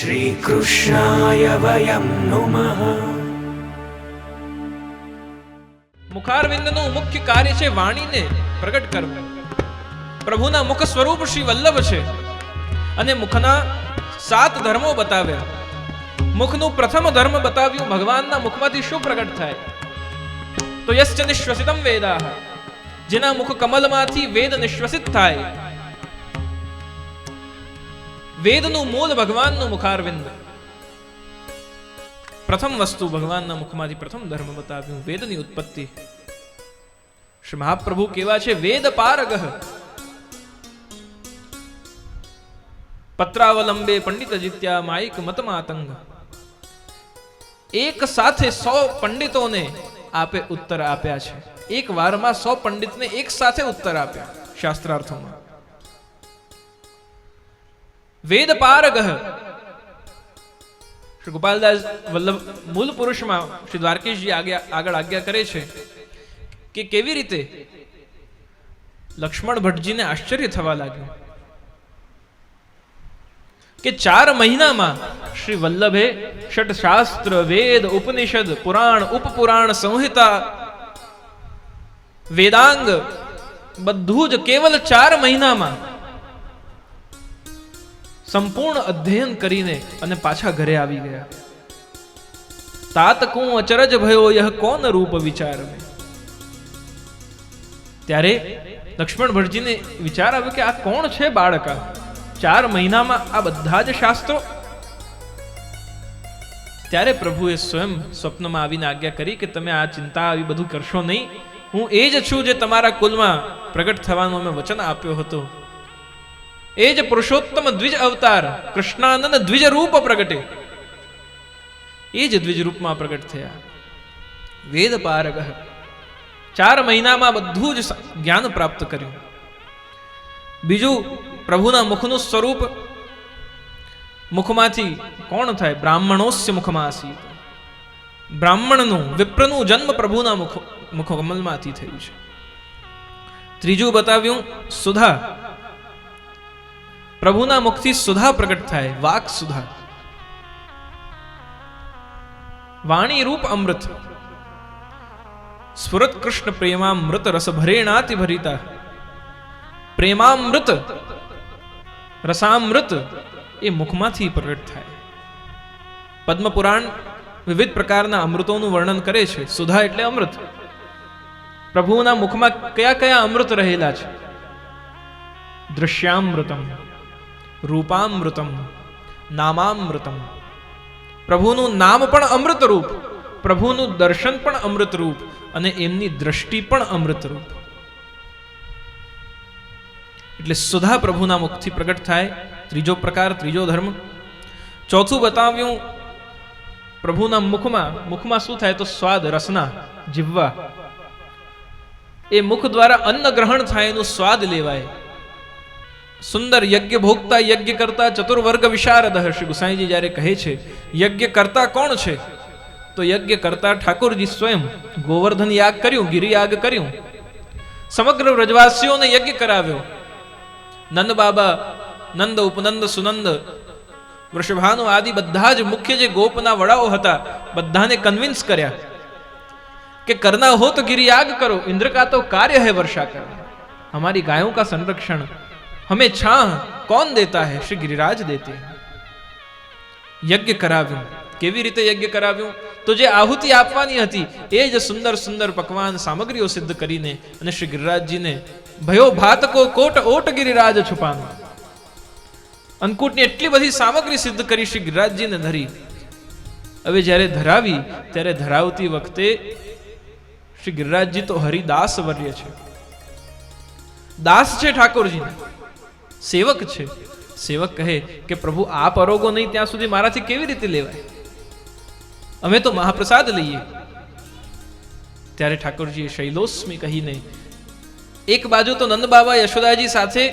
શ્રી કૃષ્ણાય વયમ નુમઃ. મુખારવિંદનું મુખ્ય કાર્ય છે વાણીને પ્રગટ કરવું. પ્રભુના મુખ સ્વરૂપ શ્રી વલ્લભ છે અને મુખના 7 ધર્મો બતાવ્યા. મુખનું પ્રથમ ધર્મ બતાવ્યું, ભગવાનના મુખમાંથી શું પ્રગટ થાય? તો યસ્ય નિશ્વસિતમ વેદાઃ, જેના મુખ કમલમાંથી વેદ નિશ્વસિત થાય. વેદનું મૂળ ભગવાનનું મુખારવિંદ. પ્રથમ વસ્તુ ભગવાનના મુખમાંથી પ્રથમ ધર્મ બતાવ્યું, વેદની ઉત્પત્તિ. શ્રી મહાપ્રભુ કેવા છે? વેદ પારગઃ પત્રાવલંબે પંડિત જીત્યા માઈક મત માતંગ. એક સાથે 100 પંડિતોને આપે ઉત્તર આપ્યા છે. એક વારમાં 100 પંડિતને એક સાથે ઉત્તર આપ્યા શાસ્ત્રાર્થોમાં. વેદ પારગઃ. શ્રી ગોપાલદાસ વલ્લભ મૂળ પુરુષમાં શ્રી દ્વારકેશજી આગળ આજ્ઞા કરે છે કે કેવી રીતે લક્ષ્મણ ભટ્ટજીને આશ્ચર્ય થવા લાગ્યું કે 4 મહિનામાં શ્રી વલ્લભે ષટશાસ્ત્ર, વેદ, ઉપનિષદ, પુરાણ, ઉપપુરાણ, સંહિતા, વેદાંગ બધું જ કેવલ 4 મહિનામાં સંપૂર્ણ અધ્યયન કરીને અને પાછા ઘરે આવી ગયા. તાત કું અચરજ ભયો યહ કોન રૂપ વિચાર મે. ત્યારે લક્ષ્મણ ભટ્ટજીને વિચાર આવ્યો કે આ કોણ છે બાળકા? 4 મહિનામાં આ બધા જ શાસ્ત્રો. ત્યારે પ્રભુએ સ્વયં સ્વપ્નમાં આવીને આજ્ઞા કરી કે તમે આ ચિંતા આવી બધું કરશો નહીં. હું એ જ છું જે તમારા કુલમાં પ્રગટ થવાનું અમે વચન આપ્યો હતો. એ જ પુરુષોત્તમ દ્વિજ અવતાર કૃષ્ણાનંદ દ્વિજ રૂપ પ્રગટે. એ જ દ્વિજ રૂપમાં પ્રગટ થયા. વેદ પારગઃ. 4 મહિનામાં બધું જ જ્ઞાન પ્રાપ્ત કર્યું. બીજું, પ્રભુના મુખનું સ્વરૂપ. મુખમાંથી કોણ થાય? બ્રાહ્મણોસ્ય મુખમાસી. બ્રાહ્મણનું, વિપ્રનું જન્મ પ્રભુના મુખ કમલમાંથી થયું છે. ત્રીજું બતાવ્યું, સુધા. પ્રભુના મુખથી સુધા પ્રગટ થાય, વાક સુધા. વાણી રૂપ અમૃત. સ્ફુરત કૃષ્ણ પ્રેમામૃત રસ ભરેણાતિ ભરિતા. પ્રેમામૃત, રસામૃત એ મુખમાંથી પ્રગટ થાય. પદ્મપુરાણ વિવિધ પ્રકારના અમૃતોનું વર્ણન કરે છે. સુધા એટલે અમૃત. પ્રભુના મુખમાં કયા કયા અમૃત રહેલા છે? દૃશ્યામૃતમ, રૂપામૃતમ, નામામૃતમ. પ્રભુનું નામ પણ અમૃત રૂપ, પ્રભુનું દર્શન પણ અમૃત રૂપ અને એમની દ્રષ્ટિ પણ અમૃત રૂપ. એટલે સુધા પ્રભુના મુખથી પ્રગટ થાય. ત્રીજો પ્રકાર, ત્રીજો ધર્મ. ચોથું બતાવ્યું, પ્રભુના મુખમાં શું થાય? તો સ્વાદ, રસના, જીવવા. એ મુખ દ્વારા અન્ન ગ્રહણ થાય, એનું સ્વાદ લેવાય. સુંદર યજ્ઞ ભોગતા, યજ્ઞ કરતા, ચતુર્વર્ગ વિશારદ. શ્રી ગુસાઈજી જ્યારે કહે છે યજ્ઞ કરતા કોણ છે, તો યજ્ઞ કરતા ઠાકોરજી સ્વયં. ગોવર્ધન યાગ કર્યું, ગિરિયાગ કર્યું, સમગ્ર વ્રજવાસીઓને યજ્ઞ કરાવ્યો. નંદ બાબા, નંદ, ઉપનંદ, સુનંદ, વૃષભાનુ આદિ બધા જ મુખ્ય જે ગોપના વડાઓ હતા બધાને કન્વિન્સ કર્યા કે કરના હો તો गिरियाग करो, इंद्र का तो कार्य है वर्षा करना, हमारी गायों का संरक्षण हमें छां कौन देता है? श्री गिरिराज देते हैं. યજ્ઞ કરાવ્યું. કેવી રીતે યજ્ઞ કરાવ્યું? તો જે આહુતિ આપવાની હતી એ જ સુંદર સુંદર પકવાન સામગ્રીઓ સિદ્ધ કરીને અને શ્રી ગિરિરાજજીને ભયો ભાત કો કોટ ઓટ ગિરિરાજ છુપાનો. અન્નકૂટની એટલી બધી સામગ્રી સિદ્ધ કરી શ્રી ગિરિરાજજીને ધરી. હવે જ્યારે ધરાવી ત્યારે ધરાવતી વખતે શ્રી ગિરિરાજજી તો હરિદાસ વર્ય છે, દાસ છે ઠાકોરજીને, સેવક છે. સેવક કહે કે પ્રભુ આપ અરોગો નહીં ત્યાં સુધી મારાથી કેવી રીતે લેવાય? અમે તો મહાપ્રસાદ લઈએ. ત્યારે ઠાકોરજીએ શૈલોસ્મી કહીને એક બાજુ તો નંદ બાબા યશોદાજી સાથે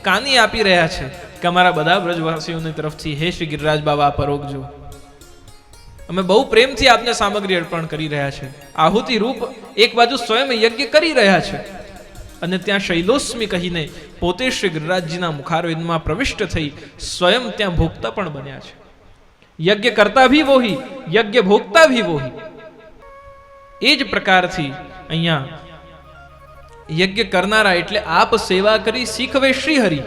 કાની આપી રહ્યા છે કે અમારા બધા બ્રજવાસીઓની તરફથી હે શ્રી ગિરિરાજ બાબા આપ અરોગજો, અમે બહુ પ્રેમથી આપને સામગ્રી અર્પણ કરી રહ્યા છે. આહુતિ રૂપ એક બાજુ સ્વયં યજ્ઞ કરી રહ્યા છે અને ત્યાં શૈલોસ્મી કહીને પોતે શ્રી ગિરિરાજજીના મુખારવિંદમાં પ્રવિષ્ટ થઈ સ્વયં ત્યાં ભોગતા પણ બન્યા છે. यज्ञ करता भी वो ही, यज्ञ भोगता भी वो ही। એ જ પ્રકારથી અહીંયા યજ્ઞ કરનારા એટલે આપ સેવા કરી શીખવે શ્રીહરિ.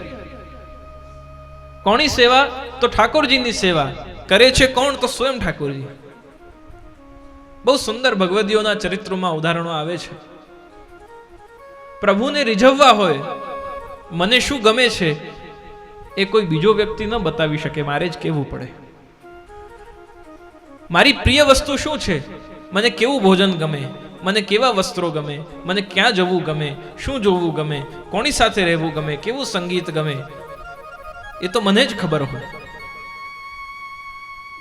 કોની સેવા? તો ઠાકોરજીની સેવા. કરે છે કોણ? તો સ્વયં ઠાકોરજી. બહુ સુંદર ભગવદીઓના ચરિત્રોમાં ઉદાહરણો આવે છે. પ્રભુને રીઝવવા હોય, મને શું ગમે છે એ કોઈ બીજો વ્યક્તિ ન બતાવી શકે, મારે જ કહેવું પડે. મારી પ્રિય વસ્તુ શું છે, મને કેવું ભોજન ગમે, મને કેવા વસ્ત્રો ગમે, મને ક્યાં જવું ગમે, શું જોવું ગમે, કોની સાથે રહેવું ગમે, કેવું સંગીત ગમે, એ તો મને જ ખબર હોય.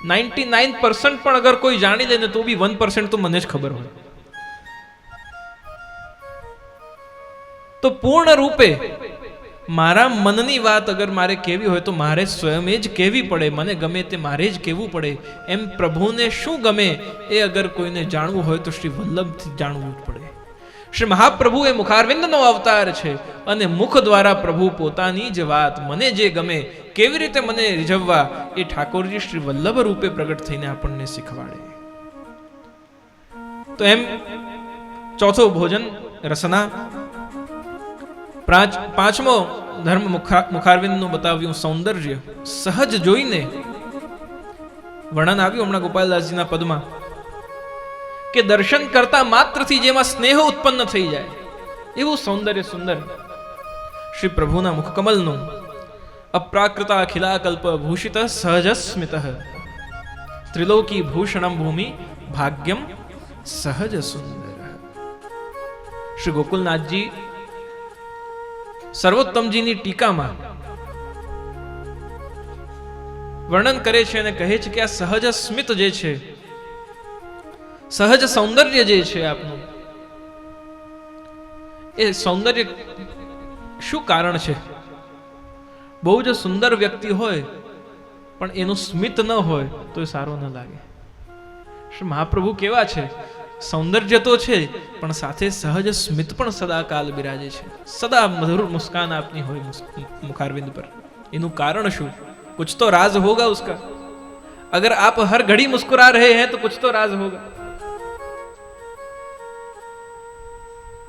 99% પણ અગર કોઈ જાણી લે ને તો બી 1% તો મને જ ખબર હોય. તો પૂર્ણ રૂપે મારા મનની વાત અગર મારે કેવી હોય તો મારે સ્વયં જ કહેવી પડે. મને ગમે તે મારે જ કહેવું પડે. એમ પ્રભુને શું ગમે એ અગર કોઈને જાણવું હોય તો શ્રી વલ્લભથી જાણવું જ પડે. શ્રી મહાપ્રભુ એ મુખારવિંદનો અવતાર છે અને મુખ દ્વારા પ્રભુ પોતાની જ વાત, મને જે ગમે, કેવી રીતે મને રીઝવવા, એ ઠાકોરજી શ્રી વલ્લભ રૂપે પ્રગટ થઈને આપણને શીખવાડે. તો એમ ચોથો ભોજન રસના. પાંચમો ધર્મ મુખારવિંદનું બતાવ્યું સૌંદર્ય. સહજ જોઈને વર્ણન આવ્યું હમણાં ગોપાલદાસજીના પદમાં કે દર્શન કરતા માત્રથી જેમાં સ્નેહ ઉત્પન્ન થઈ જાય એવું સૌંદર્ય સુંદર શ્રી પ્રભુના મુખકમલનું. અપ્રાકૃતા અખિલાકલ્પ ભૂષિત સહજ સ્મિત ત્રિલોકી ભૂષણમ ભૂમિ ભાગ્યમ સહજ સુંદર. શ્રી ગોકુલનાથજી સર્વોત્તમજીની ટીકામાં વર્ણન કરે છે અને કહે છે કે આ સહજ સ્મિત જે છે, સહજ સૌંદર્ય જે છે આપનું, એ સૌંદર્ય શું કારણ છે? બહુ જ સુંદર વ્યક્તિ હોય પણ એનું સ્મિત ન હોય તો એ સારું ન લાગે. શ્રી મહાપ્રભુ કેવા છે? સૌંદર્ય તો છે પણ સાથે સહજ સ્મિત પણ સદા કાલ બિરાજે છે. સદા મધુર મુસ્કાન આપની હોય મુખારવિંદ પર. એનું કારણ શું? कुछ तो राज होगा उसका. अगर आप हर घड़ी मुस्कुरा रहे हैं तो कुछ तो राज होगा.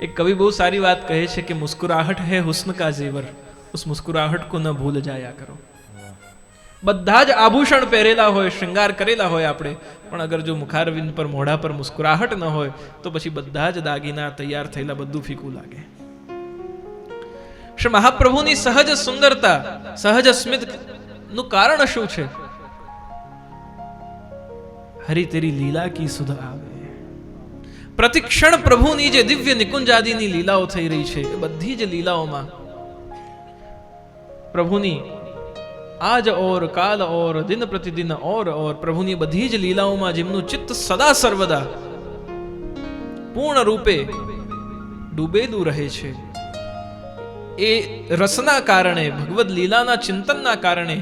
एक कवि बहुत सारी बात कहे छे कि मुस्कुराहट है हुस्न का जेवर, उस मुस्कुराहट को न भूल जाया करो. બધા જ આભૂષણ પહેરેલા હોય, શૃંગાર કરેલા હોય આપણે, પણ અગર જો મુખારવિંદ પર, મોઢા પર મુસ્કુરાહટ ન હોય તો પછી બધા જ દાગીના તૈયાર થયેલા બધું ફીકું લાગે. શ્રી મહાપ્રભુની સહજ સુંદરતા, સહજ સ્મિત નું કારણ શું છે? હરી તેરી લીલા કી સુધ આવે. પ્રતિક્ષણ પ્રભુની જે દિવ્ય નિકુંજાદીની લીલાઓ થઈ રહી છે એ બધી જ લીલાઓમાં પ્રભુની આજ ઓર કાલ ઓર દિન પ્રતિદિન ઓર પ્રભુની બધી જ લીલાઓમાં જેમનું ચિત્ત સદા સર્વદા પૂર્ણ રૂપે ડૂબેલું રહે છે, એ રસના કારણે, ભગવદ લીલાના ચિંતનના કારણે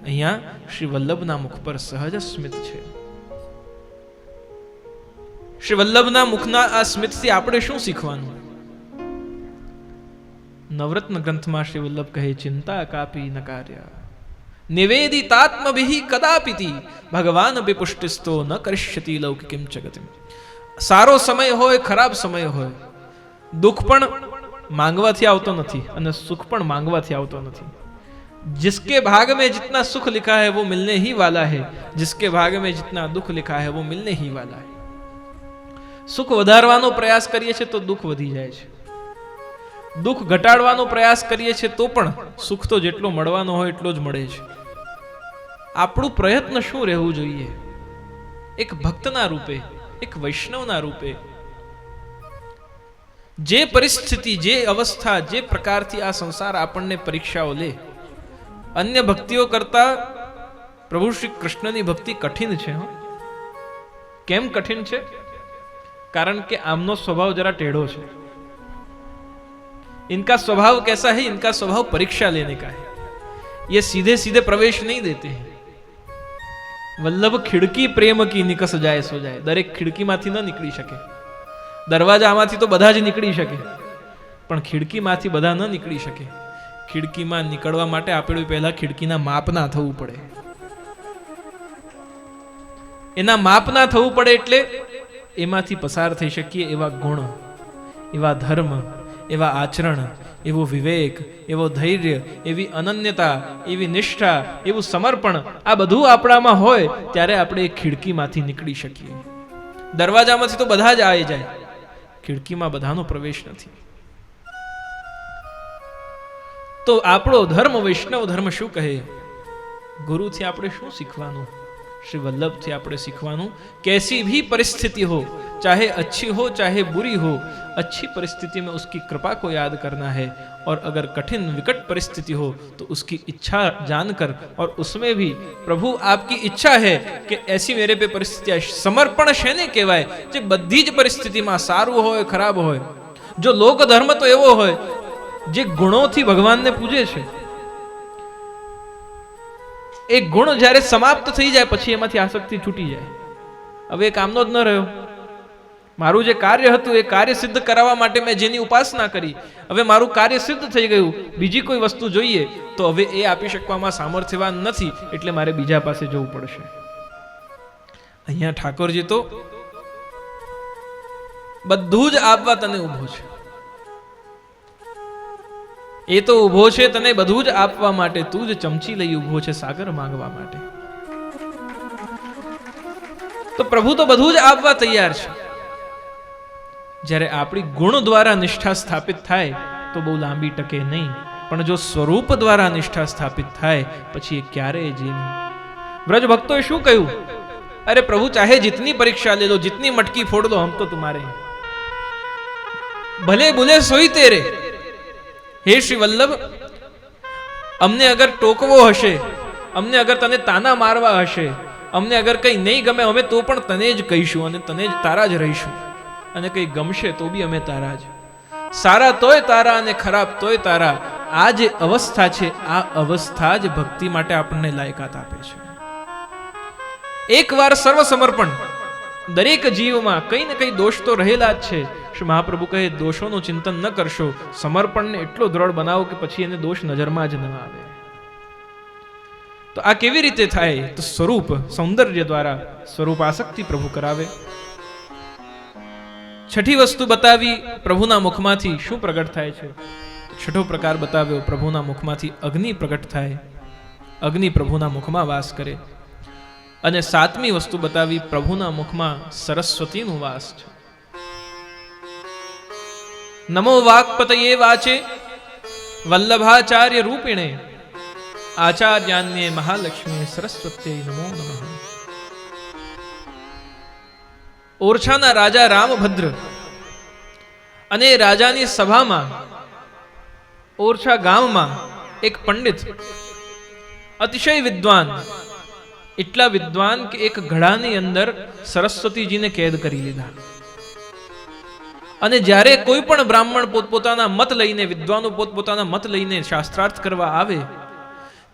અહીંયા શ્રી વલ્લભના મુખ પર સહજ સ્મિત છે. શ્રી વલ્લભના મુખના આ સ્મિતથી આપણે શું શીખવાનું? નવરત્ન ગ્રંથમાં શ્રી વલ્લભ કહે, ચિંતા કાપી ન કાર્ય નિવેદિતાત્મભિ કદાપિતિ ભગવાન પુષ્ટિસ્તો ન કરિષ્યતિ લૌકિકમ જગતિમ. સારો સમય હોય, ખરાબ સમય હોય, દુઃખ પણ માંગવાથી આવતો નથી અને સુખ પણ માંગવાથી આવતો નથી. जिसके भाग में जितना सुख लिखा है वो मिलने ही वाला है, जिसके भाग में जितना दुख लिखा है वो मिलने ही वाला है. સુખ વધારવાનો પ્રયાસ કરીએ છીએ તો દુઃખ વધી જાય છે, દુઃખ ઘટાડવાનો પ્રયાસ કરીએ છીએ તો પણ સુખ તો જેટલો મળવાનો હોય એટલો જ મળે છે. આપણું પ્રયત્ન શું રહેવું જોઈએ? એક ભક્તના રૂપે, એક વૈષ્ણવના રૂપે જે પરિસ્થિતિ, જે અવસ્થા, જે પ્રકારથી આ સંસાર આપણને પરીક્ષાઓ લે, અન્ય ભક્તિઓ કરતા પ્રભુ શ્રી કૃષ્ણની ભક્તિ કઠિન છે. કેમ કઠિન છે? कारण कि आमनो स्वभाव जरा टेढ़ो है. इनका स्वभाव कैसा है? इनका स्वभाव परीक्षा लेने का है. ये सीधे सीधे प्रवेश नहीं देते हैं. वल्लभ खिड़की प्रेम की निकस जाए सो जाए. दरेक खिड़की माथी न निकली शके. दरवाजा माथी तो बधा ज निकली शके पण खिड़की माथी बधा न निकली शके. खिड़की में निकळवा माटे आपणे पहेला खिड़कीना मापना थवुं पड़े. એના માપ ના થવું પડે એટલે એમાંથી પસાર થઈ શકીએ એવા ગુણ, એવા ધર્મ, એવા આચરણ, એવો વિવેક, એવો ધૈર્ય, એવી અનન્યતા, એવી નિષ્ઠા, એવું સમર્પણ, આ બધું આપણામાં હોય ત્યારે આપણે એ ખિડકીમાંથી નીકળી શકીએ. દરવાજામાંથી તો બધા જ આવી જાય, ખિડકીમાં બધાનો પ્રવેશ નથી. તો આપણો ધર્મ, વૈષ્ણવ ધર્મ શું કહે? ગુરુથી આપણે શું શીખવાનું? श्री वल्लभ से આપણે શીખવાનું, कैसी भी परिस्थिति हो, चाहे अच्छी हो चाहे बुरी हो, अच्छी परिस्थिति में उसकी कृपा को याद करना है, और अगर कठिन विकट परिस्थिति हो तो उसकी इच्छा जानकर, और उसमें भी प्रभु आपकी इच्छा है कि ऐसी मेरे पे परिस्थिति आए. समर्पण શેને કહેવાય? જે બધી જ પરિસ્થિતિમાં સારું હોય ખરાબ હોય. જો લોક ધર્મ તો એવો હોય જે ગુણોથી ભગવાનને પૂજે છે, એક ગુણ જ્યારે સમાપ્ત થઈ જાય પછી એમાંથી આસક્તિ છૂટી જાય. હવે એ કામનો જ ન રહ્યો. મારું જે કાર્ય હતું એ કાર્ય સિદ્ધ કરાવવા માટે મેં જેની ઉપાસના કરી, હવે મારું કાર્ય સિદ્ધ થઈ ગયું, બીજી કોઈ વસ્તુ જોઈએ તો હવે એ આપી શકવામાં સામર્થ્યવાન નથી, એટલે મારે બીજા પાસે જવું પડશે. અહીંયા ઠાકોરજી તો બધું જ આપવા તને ઊભો છે. એ તો ઊભો છે તને બધું જ આપવા માટે, તું જ ચમચી લઈ ઊભો છે સાગર માંગવા માટે. તો પ્રભુ તો બધું જ આપવા તૈયાર છે. જ્યારે આપણી ગુણ દ્વારા નિષ્ઠા સ્થાપિત થાય તો બહુ લાંબી ટકે નહીં, પણ જો સ્વરૂપ દ્વારા નિષ્ઠા સ્થાપિત થાય પછી એ ક્યારેય જે નહીં. વ્રજ ભક્તોએ શું કહ્યું? અરે પ્રભુ ચાહે जितनी परीक्षा ले लो, जितनी मटकी फोड़ दो, हम तो तुम्हारे हैं, भले बुले सोई तेरे. હે શ્રી વલ્લભ, અમને અગર ટોકવો હશે, અમને અગર તને તાના મારવા હશે, અમને અગર કંઈ નહીં ગમે અમે તો પણ તને જ કહીશું અને તને જ તારા જ રહીશું, અને કંઈ ગમશે તો બી અમે તારા જ. સારા તોય તારા અને ખરાબ તોય તારા. આ જે અવસ્થા છે, આ અવસ્થા જ ભક્તિ માટે આપણને લાયકાત આપે છે. એકવાર સર્વ સમર્પણ. દરેક જીવમાં કંઈ ને કંઈ દોષ તો રહેલા જ છે. શ્રી મહાપ્રભુ કહે દોષોનું ચિંતન ન કરશો, સમર્પણને એટલો દ્રઢ બનાવો કે પછી એને દોષ નજરમાં જ ન આવે. તો આ કેવી રીતે થાય? તો સ્વરૂપ સૌંદર્ય દ્વારા સ્વરૂપ આસક્તિ પ્રભુ કરાવે. છઠ્ઠી વસ્તુ બતાવી પ્રભુના મુખમાંથી શું પ્રગટ થાય છે. છઠ્ઠો પ્રકાર બતાવ્યો, પ્રભુના મુખમાંથી અગ્નિ પ્રગટ થાય, અગ્નિ પ્રભુના મુખમાં વાસ કરે. અને સાતમી વસ્તુ બતાવી, પ્રભુના મુખમાં સરસ્વતીનું વાસ છે. નમો વાક્પતયે વાચે વલ્લભાચાર્ય રૂપિણે આચાર્યાન્યે મહાલક્ષ્મી સરસ્વત્યે નમો નમઃ. ઓરછાના રાજા રામભદ્ર અને રાજાની સભામાં, ઓરછા ગામમાં એક પંડિત અતિશય વિદ્વાન, એટલા વિદ્વાન કે એક ઘડાની અંદર સરસ્વતીજીને કેદ કરી લીધા. અને જ્યારે કોઈ પણ બ્રાહ્મણ પોતપોતાના મત લઈને, વિદ્વાનો પોતપોતાના મત લઈને શાસ્ત્રાર્થ કરવા આવે,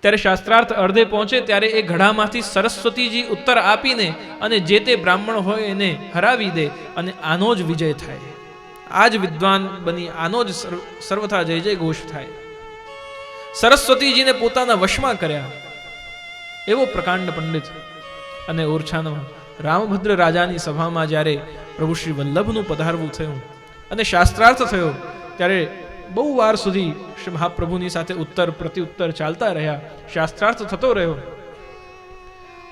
ત્યારે શાસ્ત્રાર્થ અર્ધે પહોંચે ત્યારે એ ઘડામાંથી સરસ્વતીજી ઉત્તર આપીને અને જે તે બ્રાહ્મણ હોય એને હરાવી દે, અને આનો જ વિજય થાય. આ જ વિદ્વાન બની આનો જ સર્વથા જય જય ઘોષ થાય. સરસ્વતીજીને પોતાના વશમાં કર્યા એવો પ્રકાંડ પંડિત. અને ઓરછાના રામભદ્ર રાજાની સભામાં જ્યારે પ્રભુ શ્રી વલ્લભનું પધારવું થયું અને શાસ્ત્રાર્થ થયો, ત્યારે બહુ વાર સુધી શ્રી મહાપ્રભુની સાથે ઉત્તર પ્રત્યુત્તર ચાલતા રહ્યા. શાસ્ત્રાર્થ થતો રહ્યો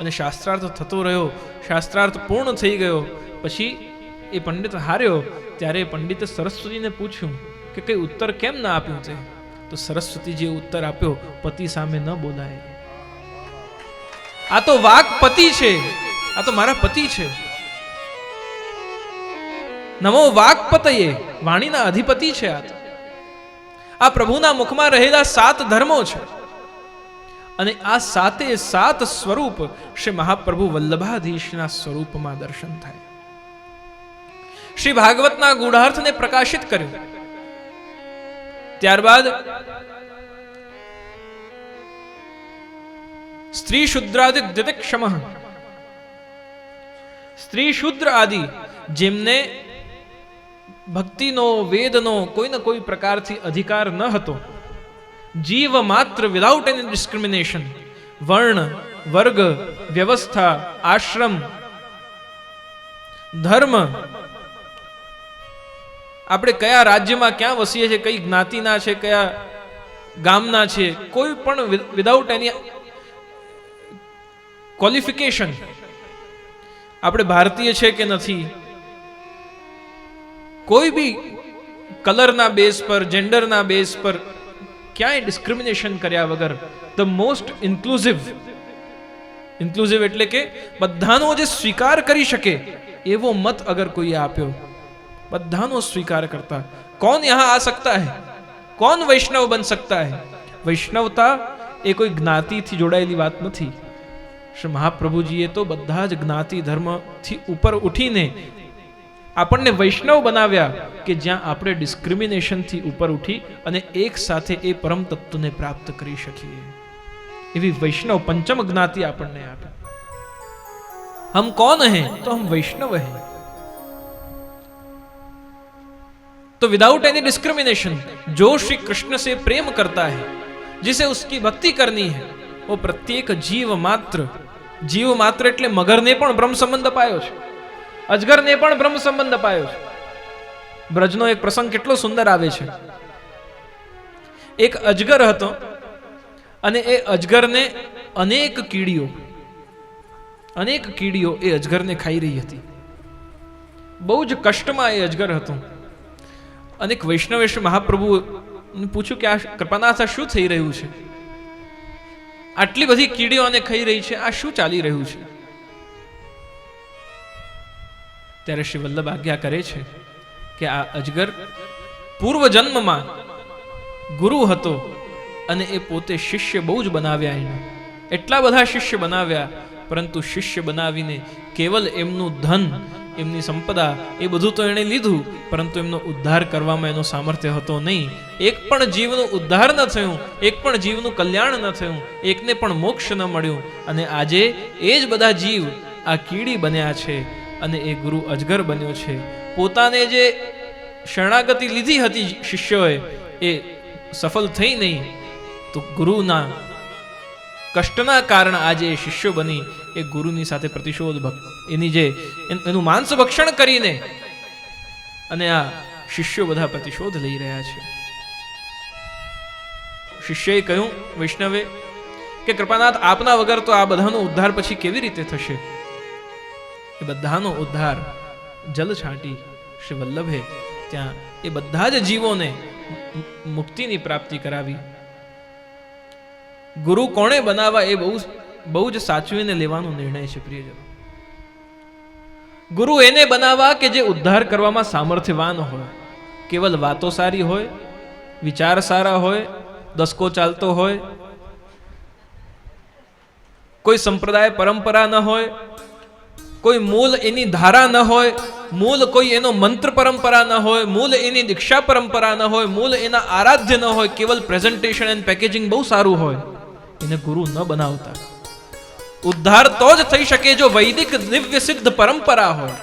અને શાસ્ત્રાર્થ થતો રહ્યો. શાસ્ત્રાર્થ પૂર્ણ થઈ ગયો પછી એ પંડિત હાર્યો. ત્યારે પંડિતે સરસ્વતીને પૂછ્યું કે કઈ ઉત્તર કેમ ના આપ્યું તે? તો સરસ્વતીજીએ ઉત્તર આપ્યો, પતિ સામે ન બોલાય. આ તો વાક પતિ છે, આ તો મારા પતિ છે. નમો વાક્પતયે, વાણીના અધિપતિ છે. આ પ્રભુના મુખમાં રહેલા 7 ધર્મો છે. અને આ 7 સ્વરૂપ શ્રી મહાપ્રભુ વલ્લભાધીશના સ્વરૂપમાં દર્શન થાય. શ્રી ભાગવતના ગૂઢાર્થને પ્રકાશિત કર્યું. ત્યારબાદ સ્ત્રી શુદ્રાદિ દ્વિતિક્ષમ, સ્ત્રી શુદ્ર આદિ જેમને ભક્તિનો, વેદનો કોઈ ને કોઈ પ્રકારથી અધિકાર ન હતો, જીવ માત્ર વિધાઉટ એની ડિસ્ક્રિમિનેશન, વર્ણ, વર્ગ, વ્યવસ્થા, આશ્રમ ધર્મ, આપણે કયા રાજ્યમાં ક્યાં વસીએ છીએ, કઈ જ્ઞાતિના છે, કયા ગામના છે, કોઈ પણ વિધાઉટ એની ક્વોલિફિકેશન આપણે ભારતીય છે કે નથી, કોઈ બી કલરના બેઝ પર, જેન્ડરના બેઝ પર ક્યાંય ડિસ્ક્રિમિનેશન કર્યા વગર ધ મોસ્ટ ઇન્ક્લુઝિવ એટલે કે બધાનો જે સ્વીકાર કરી શકે એવો મત અગર કોઈએ આપ્યો, બધાનો સ્વીકાર કરતા, कौन यहां आ सकता है, कौन वैष्णव बन सकता है? वैष्णवता એ કોઈ જ્ઞાતિથી જોડાયેલી વાત નથી. શ્રી મહાપ્રભુજીએ તો બધા જ જ્ઞાતિ ધર્મથી ઉપર ઉઠીને આપણને વૈષ્ણવ બનાવ્યા કે જ્યાં આપણે ડિસ્ક્રિમિનેશનથી ઉપર ઉઠી અને એક સાથે એ પરમ તત્વને પ્રાપ્ત કરી શકીએ. એવી વૈષ્ણવ પંચમ જ્ઞાતિ આપણને આપે. हम कौन हैं? तो हम वैष्णव हैं. तो विदाउट एनी डिस्क्रिमिनेशन जो श्री कृष्ण से प्रेम करता है, जिसे उसकी भक्ति करनी है, वो प्रत्येक जीव मात्र એટલે મગરને પણ બ્રહ્મ સંબંધ અપાયો છે, અજગરને પણ બ્રહ્મ સંબંધ અપાયો છે. બ્રજનો એક પ્રસંગ કેટલો સુંદર આવે છે. એક અજગર હતો અને એ અજગરને અનેક કીડીઓ એ અજગરને ખાઈ રહી હતી. બહુ જ કષ્ટમાં એ અજગર હતો. અનેક વૈષ્ણવે શ્રી મહાપ્રભુ પૂછ્યું કે આ કૃપાનાથ શું થઈ રહ્યું છે? આટલી બધી કીડીઓ આને ખાઈ રહી છે, આ શું ચાલી રહ્યું છે? ત્યારે શ્રી વલ્લભ આજ્ઞા કરે છે કે આ અજગર પૂર્વ જન્મમાં ગુરુ હતો અને એ પોતે શિષ્ય બહુ જ બનાવ્યા. એને એટલા બધા શિષ્ય બનાવ્યા, પરંતુ શિષ્ય બનાવીને કેવલ એમનું ધન, એમની સંપદા એ બધું તો એણે લીધું, પરંતુ એમનો ઉદ્ધાર કરવામાં એનો સામર્થ્ય હતો નહીં. એક પણ જીવનું ઉદ્ધાર ન થયું, એક પણ જીવનું કલ્યાણ ન થયું, એકને પણ મોક્ષ ન મળ્યું. અને આજે એ જ બધા જીવ આ કીડી બન્યા છે અને એ ગુરુ અજગર બન્યો છે. પોતાને જે શરણાગતિ લીધી હતી શિષ્યોએ એ સફળ થઈ નહીં, તો ગુરુના કષ્ટના કારણે આજે એ શિષ્યો બની એ ગુરુની સાથે પ્રતિશોધ એનું માંસ ભક્ષણ કરીને અને આ શિષ્યો બધા પ્રતિશોધ લઈ રહ્યા છે. શિષ્યએ કહ્યું વૈષ્ણવે કે કૃપાનાથ આપના વગર તો આ બધાનો ઉદ્ધાર પછી કેવી રીતે થશે? એ બધાનો ઉદ્ધાર જલ છાંટી શ્રી વલ્લભે ત્યાં એ બધા જ જીવોને મુક્તિની પ્રાપ્તિ કરાવી. ગુરુ કોણે બનાવવા એ બહુ જ સાચવીને લેવાનો નિર્ણય છે પ્રિયજનો. ગુરુ એને બનાવવા કે જે ઉદ્ધાર કરવામાં સામર્થ્યવાન હોય, કેવલ વાતો સારી હોય, વિચાર સારા હોય, દસકો ચાલતો હોય, કોઈ સંપ્રદાય પરંપરા ન હોય, કોઈ મૂળ એની ધારા ન હોય, મૂળ કોઈ એનો મંત્ર પરંપરા ન હોય, મૂળ એની દીક્ષા પરંપરા ન હોય, મૂળ એના આરાધ્ય ન હોય, કેવલ પ્રેઝન્ટેશન એન્ડ પેકેજિંગ બહુ સારું હોય, એને ગુરુ ન બનાવતા. ઉદ્ધાર તો જ થઈ શકે જો વૈદિક દિવ્ય સિદ્ધ પરંપરા હોય.